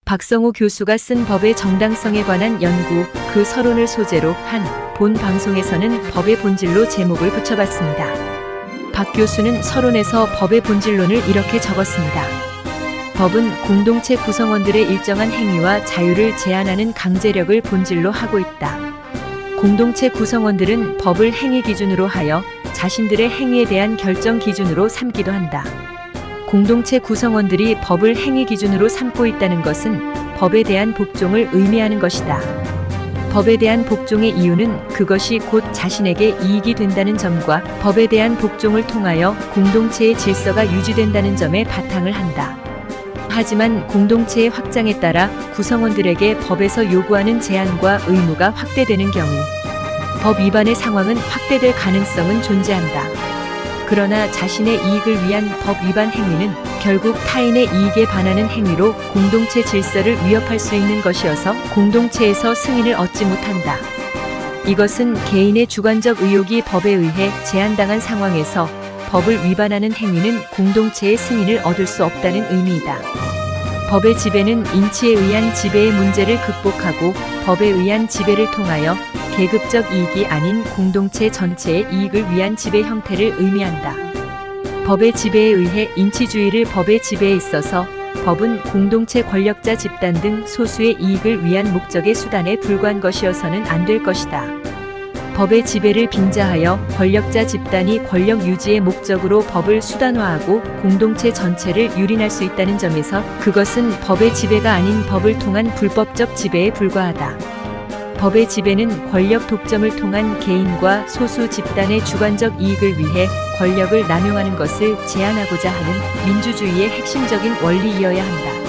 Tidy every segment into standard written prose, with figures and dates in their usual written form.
박성우 교수가 쓴 법의 정당성에 관한 연구, 그 서론을 소재로 한 본 방송에서는 법의 본질로 제목을 붙여봤습니다. 박 교수는 서론에서 법의 본질론을 이렇게 적었습니다. 법은 공동체 구성원들의 일정한 행위와 자유를 제한하는 강제력을 본질로 하고 있다. 공동체 구성원들은 법을 행위 기준으로 하여 자신들의 행위에 대한 결정 기준으로 삼기도 한다. 공동체 구성원들이 법을 행위 기준으로 삼고 있다는 것은 법에 대한 복종을 의미하는 것이다. 법에 대한 복종의 이유는 그것이 곧 자신에게 이익이 된다는 점과 법에 대한 복종을 통하여 공동체의 질서가 유지된다는 점에 바탕을 한다. 하지만 공동체의 확장에 따라 구성원들에게 법에서 요구하는 제한과 의무가 확대되는 경우 법 위반의 상황은 확대될 가능성은 존재한다. 그러나 자신의 이익을 위한 법 위반 행위는 결국 타인의 이익에 반하는 행위로 공동체 질서를 위협할 수 있는 것이어서 공동체에서 승인을 얻지 못한다. 이것은 개인의 주관적 의욕이 법에 의해 제한당한 상황에서 법을 위반하는 행위는 공동체의 승인을 얻을 수 없다는 의미이다. 법의 지배는 인치에 의한 지배의 문제를 극복하고 법에 의한 지배를 통하여 계급적 이익이 아닌 공동체 전체의 이익을 위한 지배 형태를 의미한다. 법의 지배에 의해 인치주의를 법의 지배에 있어서 법은 공동체 권력자 집단 등 소수의 이익을 위한 목적의 수단에 불과한 것이어서는 안 될 것이다. 법의 지배를 빙자하여 권력자 집단이 권력 유지의 목적으로 법을 수단화하고 공동체 전체를 유린할 수 있다는 점에서 그것은 법의 지배가 아닌 법을 통한 불법적 지배에 불과하다. 법의 지배는 권력 독점을 통한 개인과 소수 집단의 주관적 이익을 위해 권력을 남용하는 것을 제한하고자 하는 민주주의의 핵심적인 원리이어야 한다.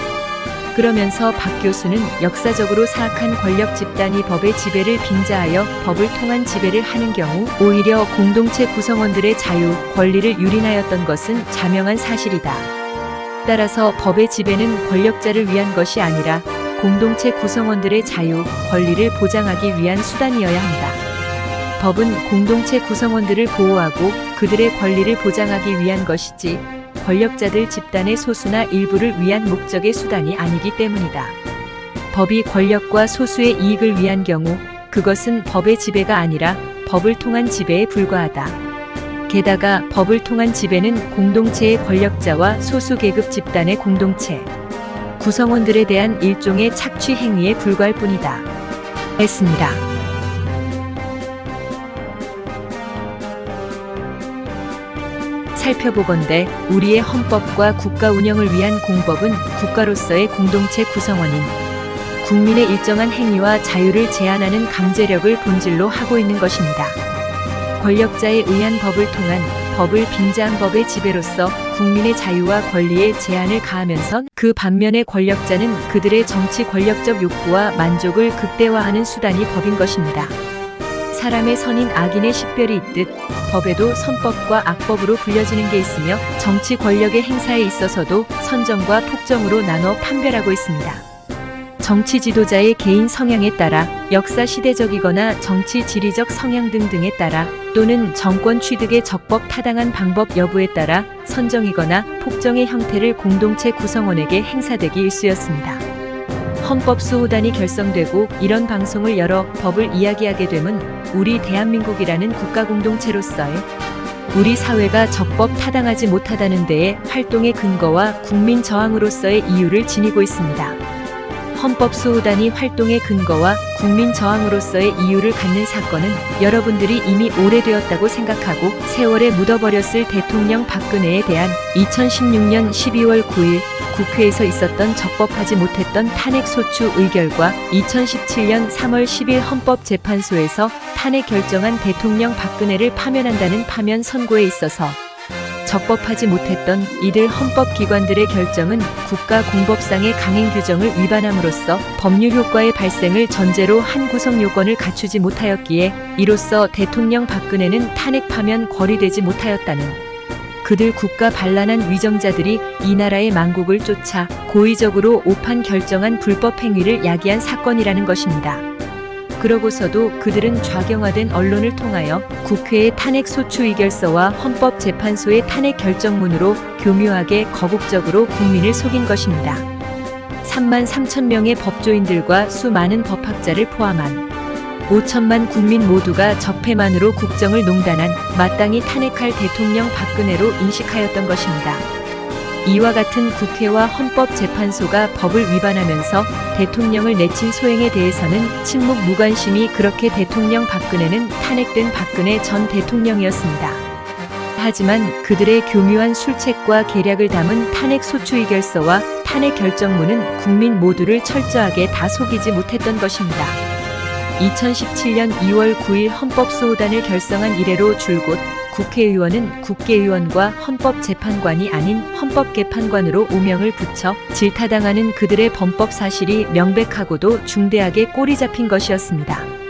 그러면서 박 교수는 역사적으로 사악한 권력 집단이 법의 지배를 빙자하여 법을 통한 지배를 하는 경우 오히려 공동체 구성원들의 자유, 권리를 유린하였던 것은 자명한 사실이다. 따라서 법의 지배는 권력자를 위한 것이 아니라 공동체 구성원들의 자유, 권리를 보장하기 위한 수단이어야 한다. 법은 공동체 구성원들을 보호하고 그들의 권리를 보장하기 위한 것이지 권력자들 집단의 소수나 일부를 위한 목적의 수단이 아니기 때문이다. 법이 권력과 소수의 이익을 위한 경우 그것은 법의 지배가 아니라 법을 통한 지배에 불과하다. 게다가 법을 통한 지배는 공동체의 권력자와 소수 계급 집단의 공동체 구성원들에 대한 일종의 착취 행위에 불과할 뿐이다. 했습니다. 살펴보건대 우리의 헌법과 국가 운영을 위한 공법은 국가로서의 공동체 구성원인 국민의 일정한 행위와 자유를 제한하는 강제력을 본질로 하고 있는 것입니다. 권력자에 의한 법을 통한 법을 빙자한 법의 지배로서 국민의 자유와 권리에 제한을 가하면서 그 반면에 권력자는 그들의 정치 권력적 욕구와 만족을 극대화하는 수단이 법인 것입니다. 사람의 선인 악인의 식별이 있듯 법에도 선법과 악법으로 불려지는 게 있으며 정치 권력의 행사에 있어서도 선정과 폭정으로 나눠 판별하고 있습니다. 정치 지도자의 개인 성향에 따라 역사 시대적이거나 정치 지리적 성향 등등에 따라 또는 정권 취득의 적법 타당한 방법 여부에 따라 선정이거나 폭정의 형태를 공동체 구성원에게 행사되기 일쑤였습니다. 헌법 수호단이 결성되고 이런 방송을 열어 법을 이야기하게 되면 우리 대한민국이라는 국가 공동체로서의 우리 사회가 적법 타당하지 못하다는 데에 활동의 근거와 국민 저항으로서의 이유를 지니고 있습니다. 헌법 수호단이 활동의 근거와 국민 저항으로서의 이유를 갖는 사건은 여러분들이 이미 오래되었다고 생각하고 세월에 묻어버렸을 대통령 박근혜에 대한 2016년 12월 9일 국회에서 있었던 적법하지 못했던 탄핵소추 의결과 2017년 3월 10일 헌법재판소에서 탄핵 결정한 대통령 박근혜를 파면한다는 파면 선고에 있어서 적법하지 못했던 이들 헌법기관들의 결정은 국가공법상의 강행 규정을 위반함으로써 법률 효과의 발생을 전제로 한 구성 요건을 갖추지 못하였기에 이로써 대통령 박근혜는 탄핵 파면 거리되지 못하였다는 그들 국가 반란한 위정자들이 이 나라의 망국을 쫓아 고의적으로 오판 결정한 불법 행위를 야기한 사건이라는 것입니다. 그러고서도 그들은 좌경화된 언론을 통하여 국회의 탄핵 소추 의결서와 헌법재판소의 탄핵 결정문으로 교묘하게 거국적으로 국민을 속인 것입니다. 3만 3천 명의 법조인들과 수많은 법학자를 포함한 5천만 국민 모두가 적폐만으로 국정을 농단한 마땅히 탄핵할 대통령 박근혜로 인식하였던 것입니다. 이와 같은 국회와 헌법재판소가 법을 위반하면서 대통령을 내친 소행에 대해서는 침묵 무관심이 그렇게 대통령 박근혜는 탄핵된 박근혜 전 대통령이었습니다. 하지만 그들의 교묘한 술책과 계략을 담은 탄핵 소추 의결서와 탄핵 결정문은 국민 모두를 철저하게 다 속이지 못했던 것입니다. 2017년 2월 9일 헌법수호단을 결성한 이래로 줄곧 국회의원은 국회의원과 헌법재판관이 아닌 헌법개판관으로 오명을 붙여 질타당하는 그들의 범법 사실이 명백하고도 중대하게 꼬리 잡힌 것이었습니다.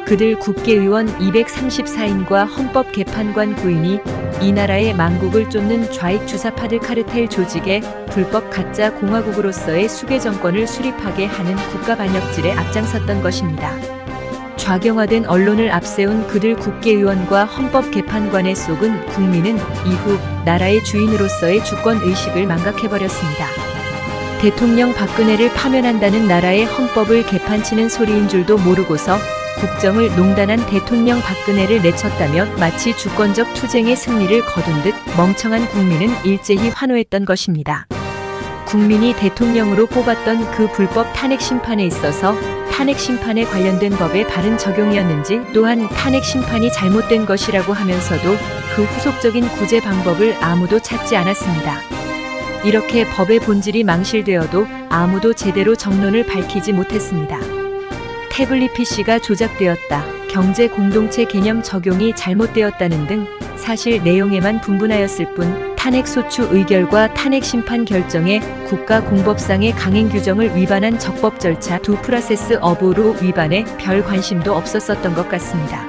그들 국회의원 234인과 헌법개판관 9인이 이 나라의 망국을 쫓는 좌익 주사파들 카르텔 조직의 불법 가짜 공화국으로서의 수괴 정권을 수립하게 하는 국가 반역질에 앞장섰던 것입니다. 좌경화된 언론을 앞세운 그들 국회의원과 헌법개판관의 속은 국민은 이후 나라의 주인으로서의 주권의식을 망각해버렸습니다. 대통령 박근혜를 파면한다는 나라의 헌법을 개판치는 소리인 줄도 모르고서 국정을 농단한 대통령 박근혜를 내쳤다며 마치 주권적 투쟁의 승리를 거둔 듯 멍청한 국민은 일제히 환호했던 것입니다. 국민이 대통령으로 뽑았던 그 불법 탄핵 심판에 있어서 탄핵 심판에 관련된 법의 바른 적용이었는지 또한 탄핵 심판이 잘못된 것이라고 하면서도 그 후속적인 구제 방법을 아무도 찾지 않았습니다. 이렇게 법의 본질이 망실되어도 아무도 제대로 정론을 밝히지 못했습니다. 태블릿 PC가 조작되었다, 경제 공동체 개념 적용이 잘못되었다는 등 사실 내용에만 분분하였을 뿐 탄핵소추 의결과 탄핵심판 결정에 국가공법상의 강행 규정을 위반한 적법 절차 두 프로세스 어브로 위반에 별 관심도 없었었던 것 같습니다.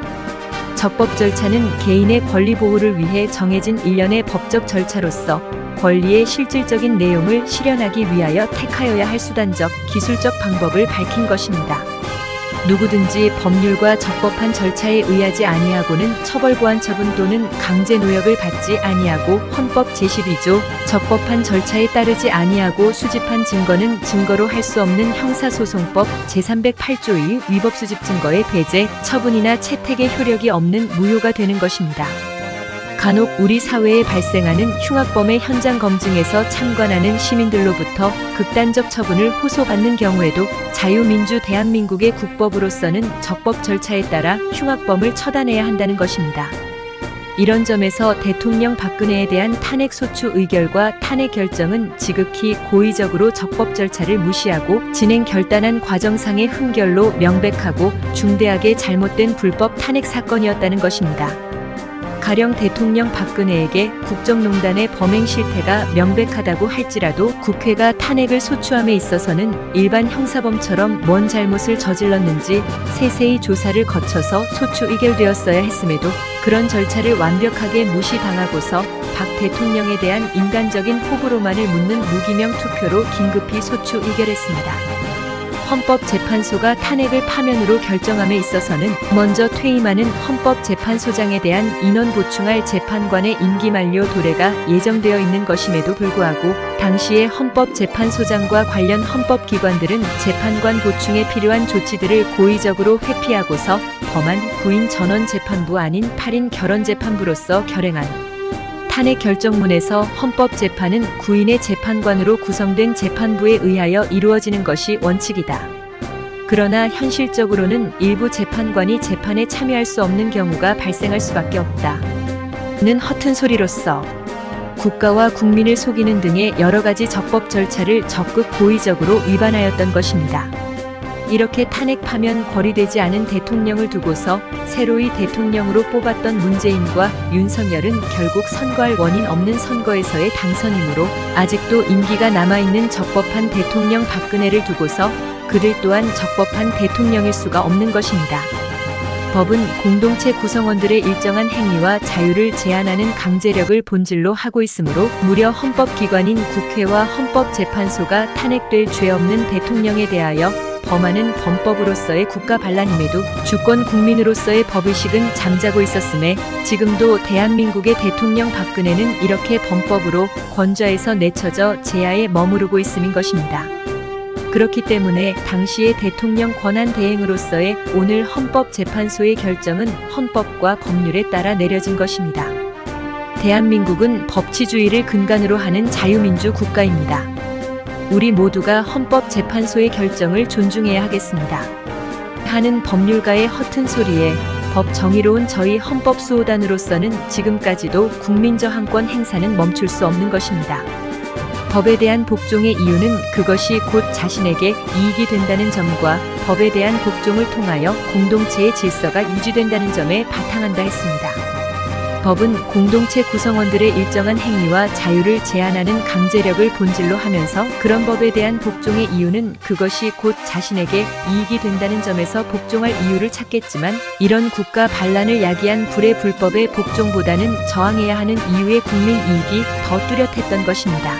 적법 절차는 개인의 권리 보호를 위해 정해진 일련의 법적 절차로서 권리의 실질적인 내용을 실현하기 위하여 택하여야 할 수단적, 기술적 방법을 밝힌 것입니다. 누구든지 법률과 적법한 절차에 의하지 아니하고는 처벌보한 처분 또는 강제 노역을 받지 아니하고 헌법 제12조 적법한 절차에 따르지 아니하고 수집한 증거는 증거로 할 수 없는 형사소송법 제308조의 위법 수집 증거의 배제, 처분이나 채택의 효력이 없는 무효가 되는 것입니다. 간혹 우리 사회에 발생하는 흉악범의 현장 검증에서 참관하는 시민들로부터 극단적 처분을 호소받는 경우에도 자유민주 대한민국의 국법으로서는 적법 절차에 따라 흉악범을 처단해야 한다는 것입니다. 이런 점에서 대통령 박근혜에 대한 탄핵소추 의결과 탄핵 결정은 지극히 고의적으로 적법 절차를 무시하고 진행 결단한 과정상의 흠결로 명백하고 중대하게 잘못된 불법 탄핵 사건이었다는 것입니다. 가령 대통령 박근혜에게 국정농단의 범행 실태가 명백하다고 할지라도 국회가 탄핵을 소추함에 있어서는 일반 형사범처럼 뭔 잘못을 저질렀는지 세세히 조사를 거쳐서 소추 의결되었어야 했음에도 그런 절차를 완벽하게 무시당하고서 박 대통령에 대한 인간적인 호불호만을 묻는 무기명 투표로 긴급히 소추 의결했습니다. 헌법재판소가 탄핵을 파면으로 결정함에 있어서는 먼저 퇴임하는 헌법재판소장에 대한 인원 보충할 재판관의 임기 만료 도래가 예정되어 있는 것임에도 불구하고 당시의 헌법재판소장과 관련 헌법기관들은 재판관 보충에 필요한 조치들을 고의적으로 회피하고서 범한 9인 전원재판부 아닌 8인 결원재판부로서 결행한 탄핵 결정문에서 헌법재판은 9인의 재판관으로 구성된 재판부에 의하여 이루어지는 것이 원칙이다. 그러나 현실적으로는 일부 재판관이 재판에 참여할 수 없는 경우가 발생할 수밖에 없다. 는 허튼 소리로서 국가와 국민을 속이는 등의 여러 가지 적법 절차를 적극 고의적으로 위반하였던 것입니다. 이렇게 탄핵 파면 거리되지 않은 대통령을 두고서 새로이 대통령으로 뽑았던 문재인과 윤석열은 결국 선거할 원인 없는 선거에서의 당선이므로 아직도 임기가 남아있는 적법한 대통령 박근혜를 두고서 그들 또한 적법한 대통령일 수가 없는 것입니다. 법은 공동체 구성원들의 일정한 행위와 자유를 제한하는 강제력을 본질로 하고 있으므로 무려 헌법기관인 국회와 헌법재판소가 탄핵될 죄 없는 대통령에 대하여 범하는 범법으로서의 국가 반란임에도 주권 국민으로서의 법의식은 잠자고 있었음에 지금도 대한민국의 대통령 박근혜는 이렇게 범법으로 권좌에서 내쳐져 제야에 머무르고 있음인 것입니다. 그렇기 때문에 당시의 대통령 권한 대행으로서의 오늘 헌법재판소의 결정은 헌법과 법률에 따라 내려진 것입니다. 대한민국은 법치주의를 근간으로 하는 자유민주 국가입니다. 우리 모두가 헌법재판소의 결정을 존중해야 하겠습니다. 하는 법률가의 허튼 소리에 법 정의로운 저희 헌법수호단으로서는 지금까지도 국민저항권 행사는 멈출 수 없는 것입니다. 법에 대한 복종의 이유는 그것이 곧 자신에게 이익이 된다는 점과 법에 대한 복종을 통하여 공동체의 질서가 유지된다는 점에 바탕한다 했습니다. 법은 공동체 구성원들의 일정한 행위와 자유를 제한하는 강제력을 본질로 하면서 그런 법에 대한 복종의 이유는 그것이 곧 자신에게 이익이 된다는 점에서 복종할 이유를 찾겠지만 이런 국가 반란을 야기한 불의 불법의 복종보다는 저항해야 하는 이유의 국민 이익이 더 뚜렷했던 것입니다.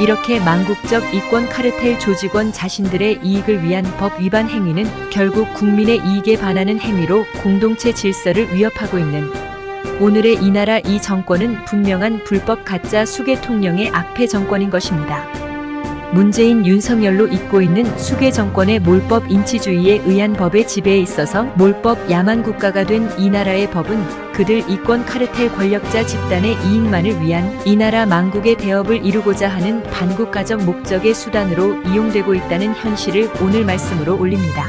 이렇게 망국적 이권 카르텔 조직원 자신들의 이익을 위한 법 위반 행위는 결국 국민의 이익에 반하는 행위로 공동체 질서를 위협하고 있는 오늘의 이 나라 이 정권은 분명한 불법 가짜 수괴 통령의 악패 정권인 것입니다. 문재인 윤석열로 잇고 있는 수괴 정권의 몰법 인치주의에 의한 법의 지배에 있어서 몰법 야만 국가가 된 이 나라의 법은 그들 이권 카르텔 권력자 집단의 이익만을 위한 이 나라 망국의 대업을 이루고자 하는 반국가적 목적의 수단으로 이용되고 있다는 현실을 오늘 말씀으로 올립니다.